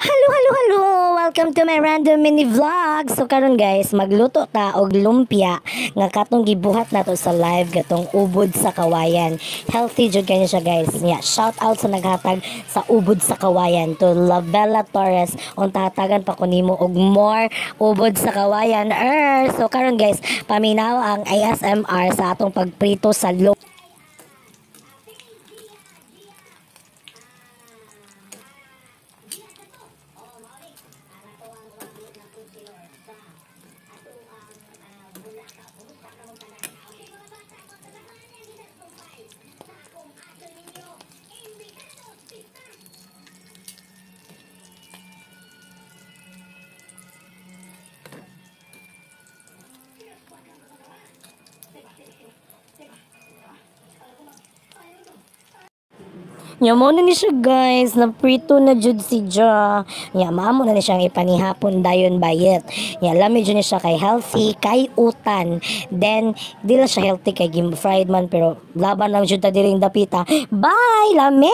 Hello, hello, hello! Welcome to my random mini vlog. So karon guys, magluto ta og lumpia nga katong gibuhat nato sa live gatong ubod sa kawayan. Healthy jud kani siya guys. Shout out sa naghatag sa ubod sa kawayan to Lavella Torres. Unta hatagan pa ko nimo og more ubod sa kawayan. So karon guys, paminaw ang ASMR sa atong pagprito sa lumpia. Nya mo na ni siya guys, naprito na jud si Ja. Nya maamo na ni siyang ipanihapon dayon bayet. Nya lami jud ni siya kay healthy, kay utan. Then di lang siya healthy kay gim fried man pero laban lang jud ta diring dapita. Bye lami.